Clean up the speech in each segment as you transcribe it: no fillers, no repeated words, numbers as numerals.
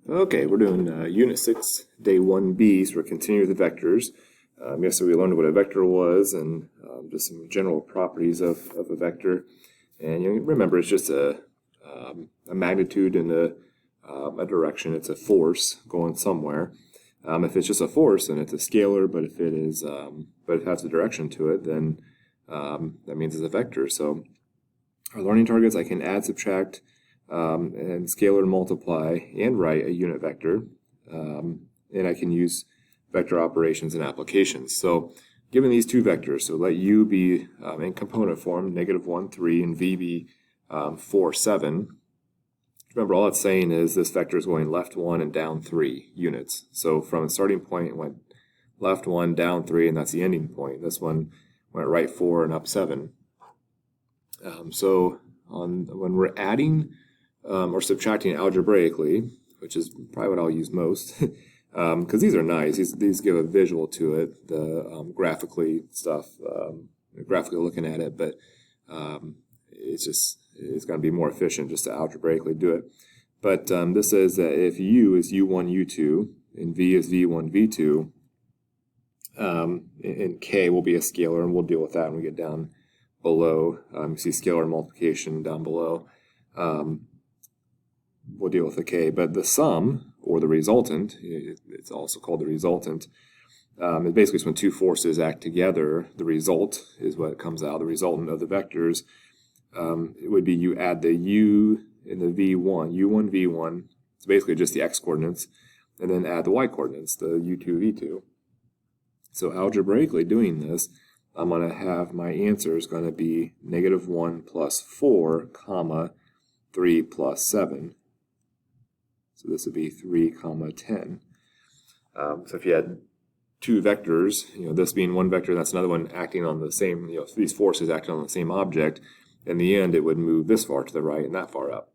Okay, we're doing Unit 6, Day 1b, so we're continuing with the vectors. Yesterday we learned what a vector was and just some general properties of a vector. And you remember it's just a magnitude and a direction. It's a force going somewhere. If it's just a force, then it's a scalar. But if it is, but it has a direction to it, then that means it's a vector. So our learning targets: I can add, subtract, and scalar multiply and write a unit vector, and I can use vector operations and applications. So given these two vectors, so let u be in component form, -1, 3, and v be 4, 7. Remember, all it's saying is this vector is going left 1 and down 3 units. So from a starting point, it went left 1, down 3, and that's the ending point. This one went right 4 and up 7. When we're adding or subtracting algebraically, which is probably what I'll use most, because these are nice. These give a visual to it, the graphically stuff, graphically looking at it, but it's going to be more efficient just to algebraically do it. But this says that if u is u1, u2, and v is v1, v2, and k will be a scalar, and we'll deal with that when we get down below. You see scalar multiplication down below. We'll deal with the k, but the sum, or the resultant, it's also called the resultant, it basically is when two forces act together. The result is what comes out, the resultant of the vectors. It would be you add the u and the v1, u1, v1, it's basically just the x coordinates, and then add the y coordinates, the u2, v2. So algebraically doing this, I'm going to have my answer is going to be -1 plus 4, comma, 3 plus 7. So this would be 3, comma, 10. So if you had two vectors, this being one vector, that's another one acting on the same, these forces acting on the same object, in the end it would move this far to the right and that far up.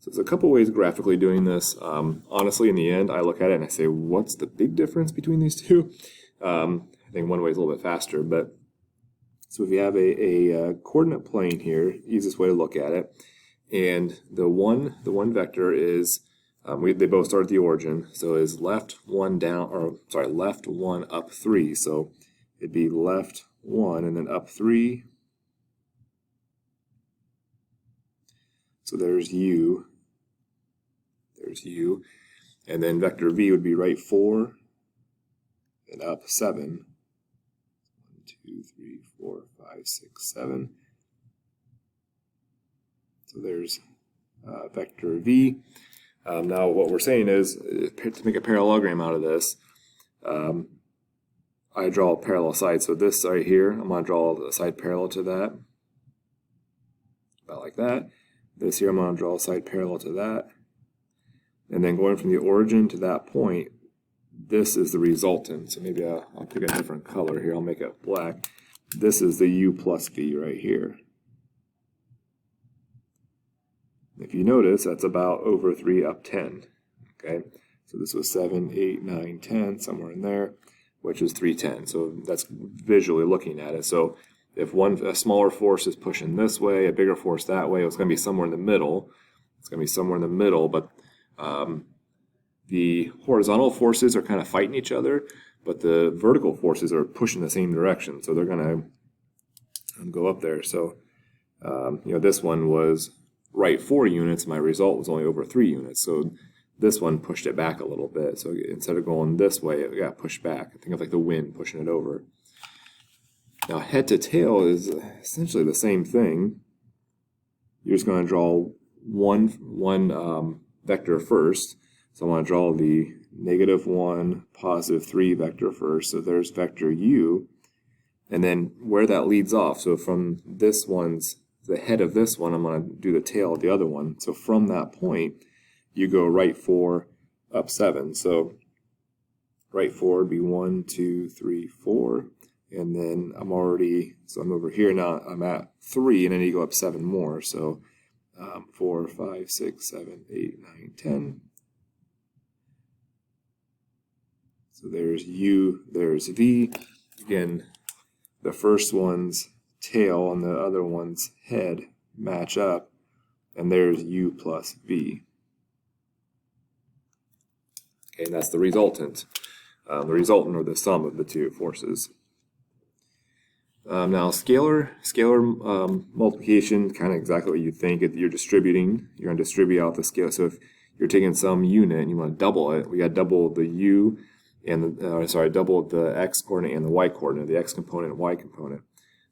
So there's a couple ways graphically doing this. Honestly, in the end, I look at it and I say, what's the big difference between these two? I think one way is a little bit faster, but so if you have a coordinate plane here, easiest way to look at it, and the one vector is they both start at the origin, so is left 1 down, or sorry, left 1 up 3. So it'd be left 1 and then up 3. So there's u, and then vector v would be right 4 and up 7. 1, 2, 3, 4, 5, 6, 7. So there's vector v. Now what we're saying is, to make a parallelogram out of this, I draw a parallel side. So this right here, I'm going to draw a side parallel to that, about like that. This here, I'm going to draw a side parallel to that. And then going from the origin to that point, this is the resultant. So maybe I'll pick a different color here. I'll make it black. This is the u plus v right here. If you notice, that's about over 3 up 10. Okay, so this was 7, 8, 9, 10, somewhere in there, which is 310. So that's visually looking at it. So if a smaller force is pushing this way, a bigger force that way, it's going to be somewhere in the middle. It's going to be somewhere in the middle, but the horizontal forces are kind of fighting each other, but the vertical forces are pushing the same direction. So they're going to go up there. So this one was right 4 units. My result was only over 3 units. So this one pushed it back a little bit. So instead of going this way, it got pushed back. Think of like the wind pushing it over. Now head to tail is essentially the same thing. You're just going to draw one vector first. So I'm going to draw the -1, +3 vector first. So there's vector u. And then where that leads off, so from this one's, the head of this one, I'm going to do the tail of the other one. So from that point, you go right 4 up 7. So right 4 would be 1, 2, 3, 4. And then I'm over here now, I'm at 3, and then you go up 7 more. So 4, 5, 6, 7, 8, 9, 10. So there's u, there's v. Again, the first one's tail and the other one's head match up, and there's u plus v. Okay, and that's the resultant. The resultant, or the sum of the two forces. Now, scalar multiplication, kind of exactly what you think. If you're distributing, you're going to distribute out the scale. So if you're taking some unit and you want to double it, we got to double the u and double the x coordinate and the y coordinate, the x component and y component.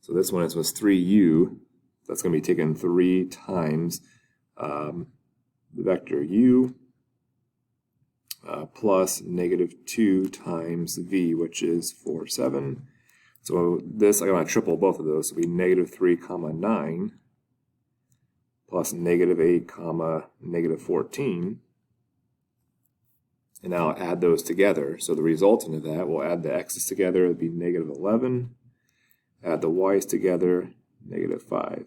So this one was 3u. That's going to be taken 3 times the vector u plus -2 times v, which is 4, 7. So this, I'm going to triple both of those. So it'll be -3, 9 plus -8, -14. And now I'll add those together. So the resultant of that, we'll add the x's together. It'll be -11. Add the y's together, -5.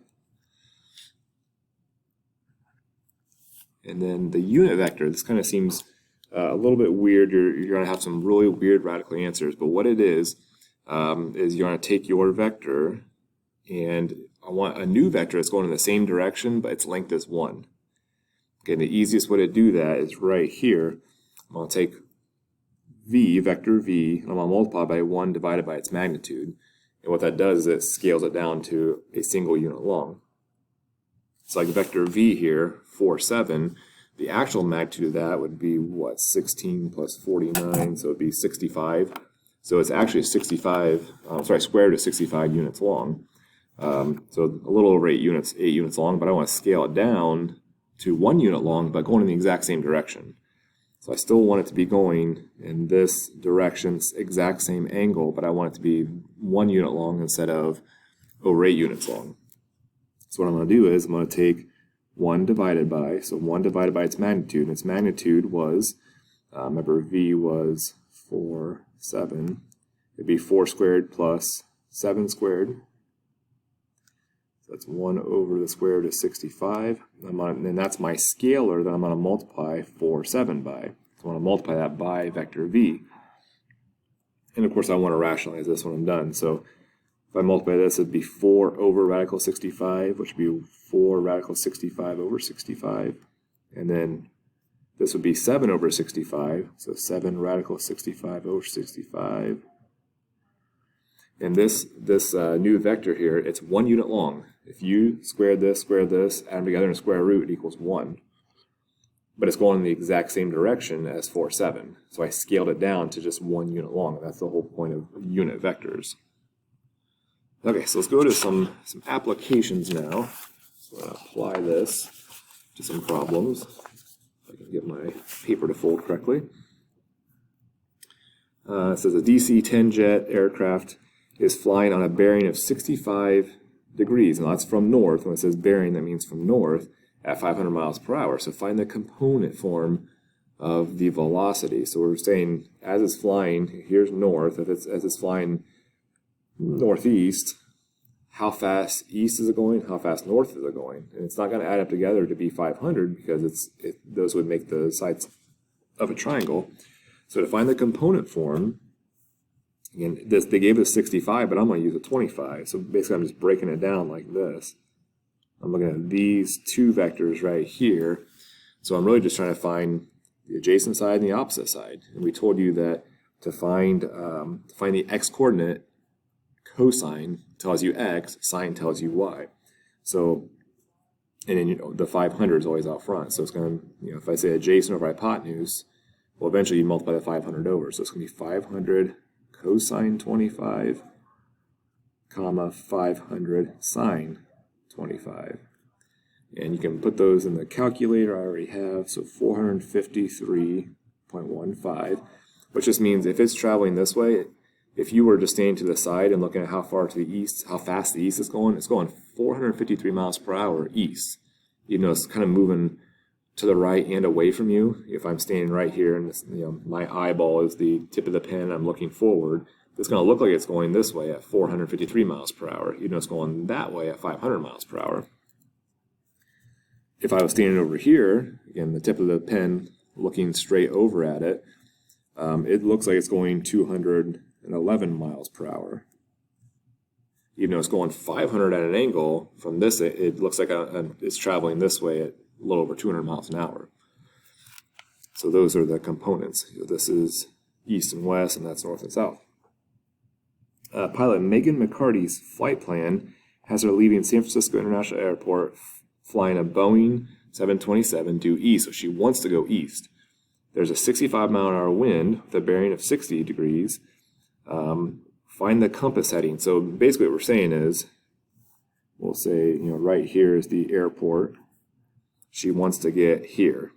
And then the unit vector, this kind of seems a little bit weird. You're going to have some really weird radical answers. But what it is you're going to take your vector, and I want a new vector that's going in the same direction, but its length is 1. Okay, and the easiest way to do that is right here. I'm going to take v, vector v, and I'm going to multiply by 1 divided by its magnitude. And what that does is it scales it down to a single unit long. So like vector v here, 4, 7, the actual magnitude of that would be, what, 16 plus 49, so it would be 65. So it's actually square root of 65 units long. So a little over 8 units long, but I want to scale it down to 1 unit long, but going in the exact same direction. So I still want it to be going in this direction, exact same angle, but I want it to be 1 unit long instead of over 8 units long. So what I'm going to do is I'm going to take 1 divided by, so 1 divided by its magnitude, and its magnitude was, remember v was 4, 7, it'd be 4 squared plus 7 squared. So that's 1 over the square root of 65. And that's my scalar that I'm going to multiply 4, 7 by. So I want to multiply that by vector v. And of course I want to rationalize this when I'm done. So if I multiply this, it'd be 4 over radical 65, which would be 4 radical 65 over 65. And then this would be 7 over 65, so 7 radical 65 over 65. And this new vector here, it's 1 unit long. If you square this, add them together in a square root, it equals 1. But it's going in the exact same direction as 4, 7. So I scaled it down to just 1 unit long. That's the whole point of unit vectors. Okay, so let's go to some applications now. So I'm going to apply this to some problems. I can get my paper to fold correctly. It says a DC-10 jet aircraft is flying on a bearing of 65 degrees. Now that's from north. When it says bearing, that means from north at 500 miles per hour. So find the component form of the velocity. So we're saying as it's flying, here's north. As it's flying northeast, how fast east is it going? How fast north is it going? And it's not going to add up together to be 500 because those would make the sides of a triangle. So to find the component form, again, they gave us 65, but I'm going to use a 25. So basically I'm just breaking it down like this. I'm looking at these two vectors right here. So I'm really just trying to find the adjacent side and the opposite side. And we told you that to find the x-coordinate, cosine tells you x, sine tells you y. So, and then the 500 is always out front. So it's going to, if I say adjacent over hypotenuse, well, eventually you multiply the 500 over. So it's going to be 500 cosine 25, comma 500 sine 25. And you can put those in the calculator I already have. So 453.15, which just means if it's traveling this way, if you were just staying to the side and looking at how far to the east, how fast the east is going, it's going 453 miles per hour east. Even though it's kind of moving to the right and away from you. If I'm standing right here and my eyeball is the tip of the pen, I'm looking forward, it's going to look like it's going this way at 453 miles per hour. Even though it's going that way at 500 miles per hour. If I was standing over here, again, the tip of the pen looking straight over at it, it looks like it's going 211 miles per hour. Even though it's going 500 at an angle, from this it looks like it's traveling this way at a little over 200 miles an hour. So those are the components. This is east and west, and that's north and south. Pilot Megan McCarty's flight plan has her leaving San Francisco International Airport, flying a Boeing 727 due east. So she wants to go east. There's a 65-mile-an-hour wind with a bearing of 60 degrees. Find the compass heading. So basically what we're saying is, we'll say, right here is the airport. She wants to get here.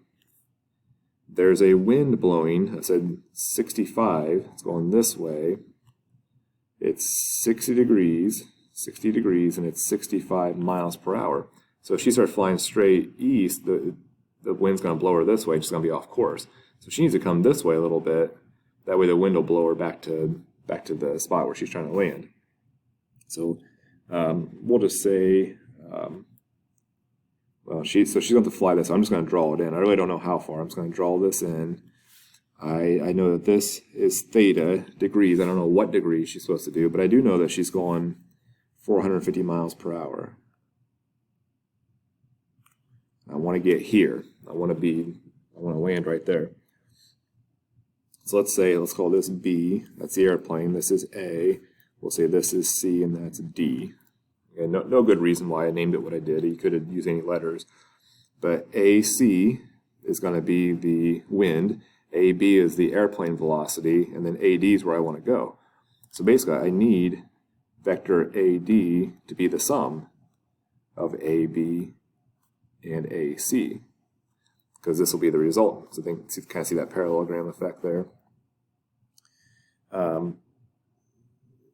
There's a wind blowing. I said 65. It's going this way. It's 60 degrees, and it's 65 miles per hour. So if she starts flying straight east, the wind's going to blow her this way. She's going to be off course. So she needs to come this way a little bit. That way the wind will blow her back to the spot where she's trying to land. So we'll just say, she's going to fly this. I'm just going to draw it in. I really don't know how far. I'm just going to draw this in. I know that this is theta degrees. I don't know what degrees she's supposed to do, but I do know that she's going 450 miles per hour. I want to get here. I want to land right there. So let's call this B. That's the airplane. This is A. We'll say this is C, and that's D. And no good reason why I named it what I did. You could have used any letters. But AC is going to be the wind. AB is the airplane velocity, and then AD is where I want to go. So basically, I need vector AD to be the sum of AB and AC, because this will be the result. So kind of see that parallelogram effect there.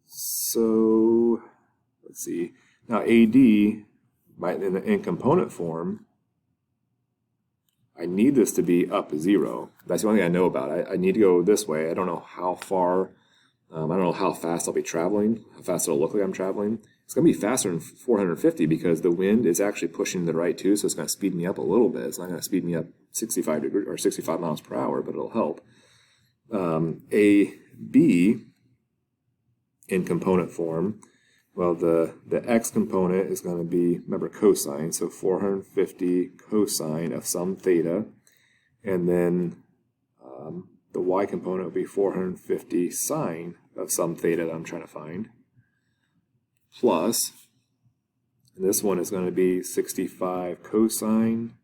So let's see. Now AD, in component form, I need this to be up 0. That's the only thing I know about it. I need to go this way. I don't know how far. I don't know how fast I'll be traveling, how fast it'll look like I'm traveling. It's going to be faster than 450 because the wind is actually pushing to the right too, so it's going to speed me up a little bit. It's not going to speed me up 65 degrees or 65 miles per hour, but it'll help. AB in component form, well, the x component is going to be, remember, cosine, so 450 cosine of some theta, and then the y component will be 450 sine of some theta that I'm trying to find, plus, and this one is going to be 65 cosine.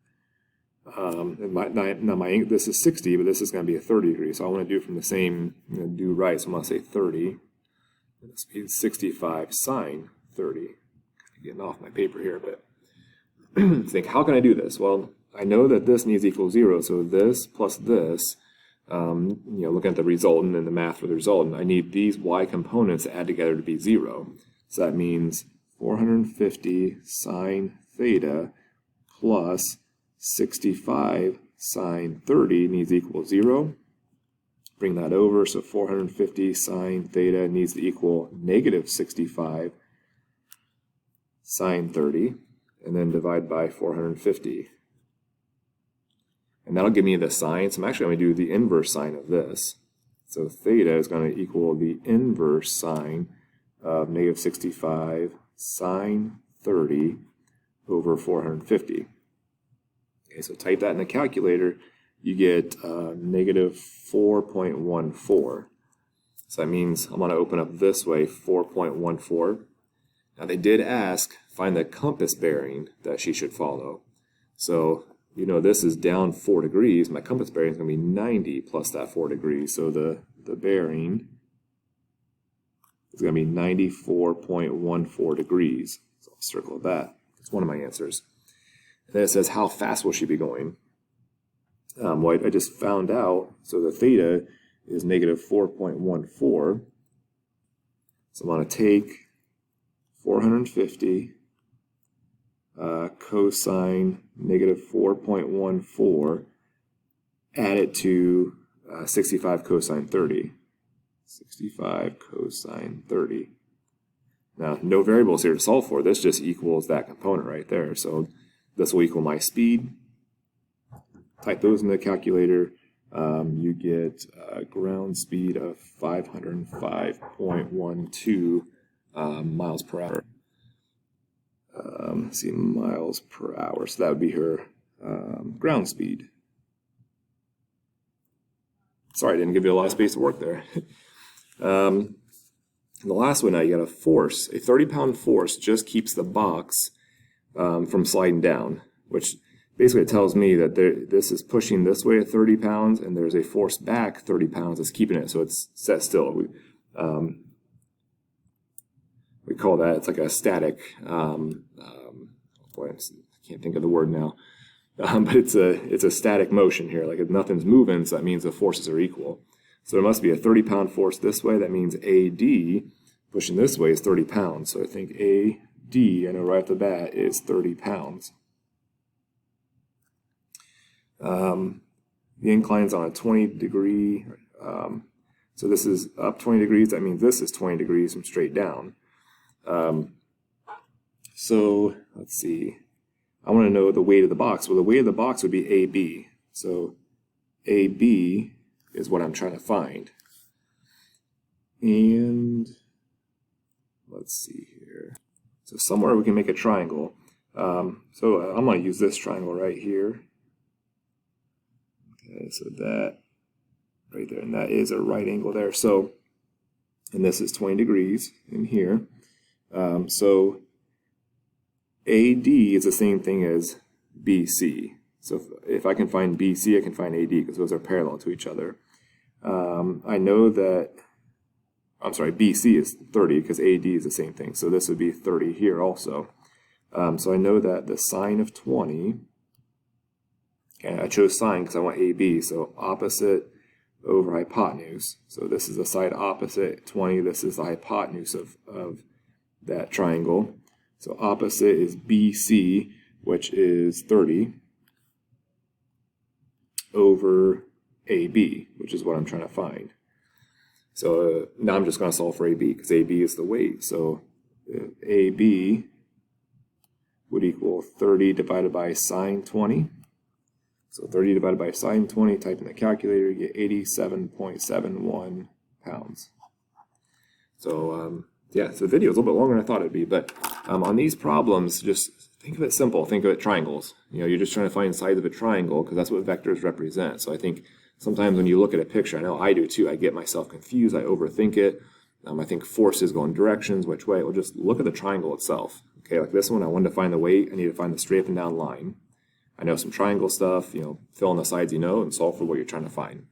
This is 60, but this is going to be a 30 degree, so I want to do from the same, do right, so I'm going to say 30. This is 65 sine 30. Kind of getting off my paper here, but think, how can I do this? Well, I know that this needs to equal 0, so this plus this, looking at the resultant and the math for the resultant, I need these y components to add together to be 0. So that means 450 sine theta plus 65 sine 30 needs to equal 0. Bring that over, so 450 sine theta needs to equal negative 65 sine 30, and then divide by 450. And that'll give me the sine, so I'm actually going to do the inverse sine of this. So theta is going to equal the inverse sine of negative 65 sine 30 over 450. Okay, so type that in the calculator. You get negative 4.14. So that means I'm going to open up this way, 4.14. Now they did ask, find the compass bearing that she should follow. So, this is down 4 degrees. My compass bearing is going to be 90 plus that 4 degrees. So the bearing is going to be 94.14 degrees. So I'll circle that. That's one of my answers. And then it says, how fast will she be going? Well, I just found out, so the theta is negative 4.14. So I'm going to take 450 cosine negative 4.14, add it to 65 cosine 30. 65 cosine 30. Now, no variables here to solve for. This just equals that component right there. So this will equal my speed. Type those in the calculator. You get ground speed of 505.12 miles per hour. Let's see, miles per hour. So that would be her ground speed. Sorry, I didn't give you a lot of space to work there. And the last one now, you got a force. A 30-pound force just keeps the box from sliding down, which basically tells me that this is pushing this way at 30 pounds, and there's a force back 30 pounds that's keeping it, so it's set still. We call that, it's like a static, boy, I can't think of the word now, but it's a static motion here. Like if nothing's moving, so that means the forces are equal. So there must be a 30-pound force this way. That means AD pushing this way is 30 pounds. So I think AD, I know right off the bat, is 30 pounds. The incline's on a 20-degree, so this is up 20 degrees. That means this is 20 degrees from straight down. So let's see. I want to know the weight of the box. Well, the weight of the box would be AB. So AB is what I'm trying to find. And let's see here. So somewhere we can make a triangle. So I'm going to use this triangle right here. Okay, so that right there, and that is a right angle there. So, and this is 20 degrees in here. So AD is the same thing as BC. So if I can find BC, I can find AD because those are parallel to each other. I know that, I'm sorry, BC is 30 because AD is the same thing. So this would be 30 here also. So I know that the sine of 20, and I chose sine because I want AB, so opposite over hypotenuse. So this is the side opposite 20, this is the hypotenuse of that triangle. So opposite is BC, which is 30, over AB, which is what I'm trying to find. So now I'm just going to solve for AB because AB is the weight. So AB would equal 30 divided by sine 20. So 30 divided by sine 20, type in the calculator, you get 87.71 pounds. So yeah, so the video is a little bit longer than I thought it would be, but on these problems, just think of it simple. Think of it triangles. You know, you're just trying to find sides of a triangle because that's what vectors represent. So I think sometimes when you look at a picture, I know I do too, I get myself confused, I overthink it. I think forces go in directions, which way? Well, just look at the triangle itself. Okay, like this one, I wanted to find the weight, I need to find the straight up and down line. I know some triangle stuff, you know, fill in the sides you know, and solve for what you're trying to find.